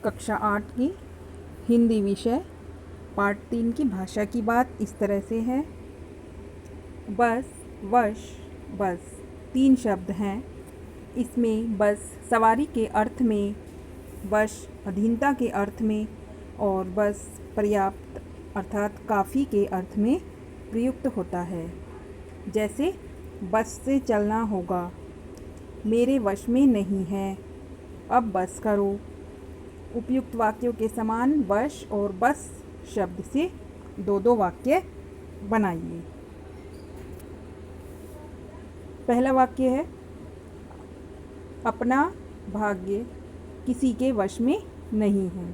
कक्षा 8 की हिंदी विषय पार्ट 3 की भाषा की बात इस तरह से है। बस, वश, बस 3 शब्द हैं। इसमें बस सवारी के अर्थ में, वश अधीनता के अर्थ में और बस पर्याप्त अर्थात काफ़ी के अर्थ में प्रयुक्त होता है। जैसे बस से चलना होगा, मेरे वश में नहीं है, अब बस करो। उपयुक्त वाक्यों के समान वश और बस शब्द से 2-2 वाक्य बनाइए। पहला वाक्य है, अपना भाग्य किसी के वश में नहीं है।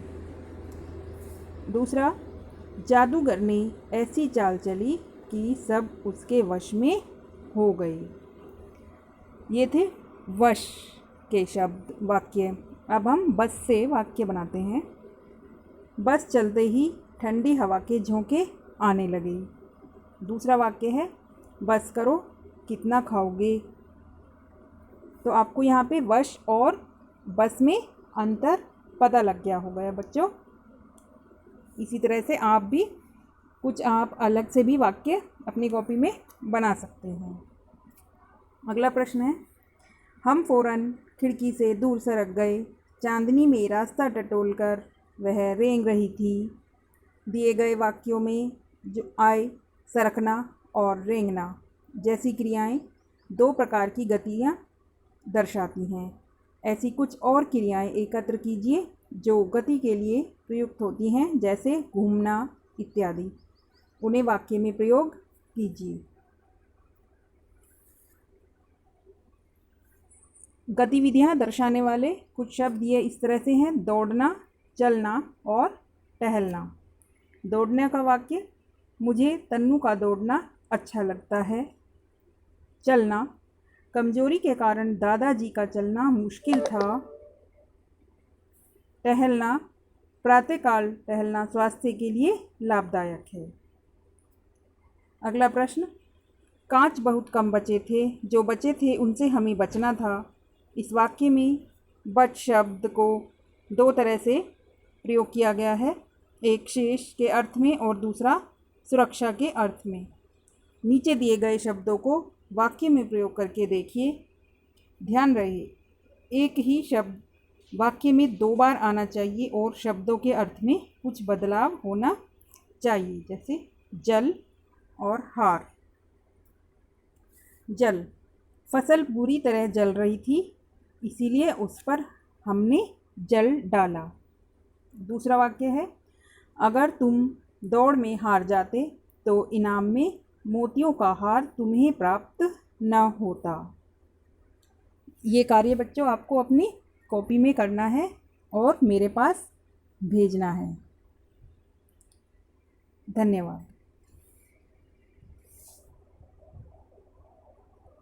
दूसरा, जादूगर ने ऐसी चाल चली कि सब उसके वश में हो गए। ये थे वश के शब्द वाक्य। अब हम बस से वाक्य बनाते हैं। बस चलते ही ठंडी हवा के झोंके आने लगे। दूसरा वाक्य है, बस करो, कितना खाओगे। तो आपको यहाँ पे वश और बस में अंतर पता लग गया होगा बच्चों। इसी तरह से आप भी कुछ अलग से भी वाक्य अपनी कॉपी में बना सकते हैं। अगला प्रश्न है, हम फौरन खिड़की से दूर सरक गए। चांदनी में रास्ता टटोलकर वह रेंग रही थी। दिए गए वाक्यों में जो आए, सरकना और रेंगना जैसी क्रियाएं 2 प्रकार की गतियां दर्शाती हैं। ऐसी कुछ और क्रियाएं एकत्र कीजिए जो गति के लिए प्रयुक्त होती हैं, जैसे घूमना इत्यादि। उन्हें वाक्य में प्रयोग कीजिए। गतिविधियां दर्शाने वाले कुछ शब्द ये इस तरह से हैं, दौड़ना, चलना और टहलना। दौड़ने का वाक्य, मुझे तन्नू का दौड़ना अच्छा लगता है। चलना, कमजोरी के कारण दादाजी का चलना मुश्किल था। टहलना, प्रातःकाल टहलना स्वास्थ्य के लिए लाभदायक है। अगला प्रश्न, कांच बहुत कम बचे थे, जो बचे थे उनसे हमें बचना था। इस वाक्य में बच शब्द को 2 तरह से प्रयोग किया गया है, एक शेष के अर्थ में और दूसरा सुरक्षा के अर्थ में। नीचे दिए गए शब्दों को वाक्य में प्रयोग करके देखिए। ध्यान रहे, एक ही शब्द वाक्य में 2 बार आना चाहिए और शब्दों के अर्थ में कुछ बदलाव होना चाहिए, जैसे जल और हार। जल, फसल बुरी तरह जल रही थी, इसीलिए उस पर हमने जल डाला। दूसरा वाक्य है, अगर तुम दौड़ में हार जाते तो इनाम में मोतियों का हार तुम्हें प्राप्त न होता। ये कार्य बच्चों आपको अपनी कॉपी में करना है और मेरे पास भेजना है। धन्यवाद।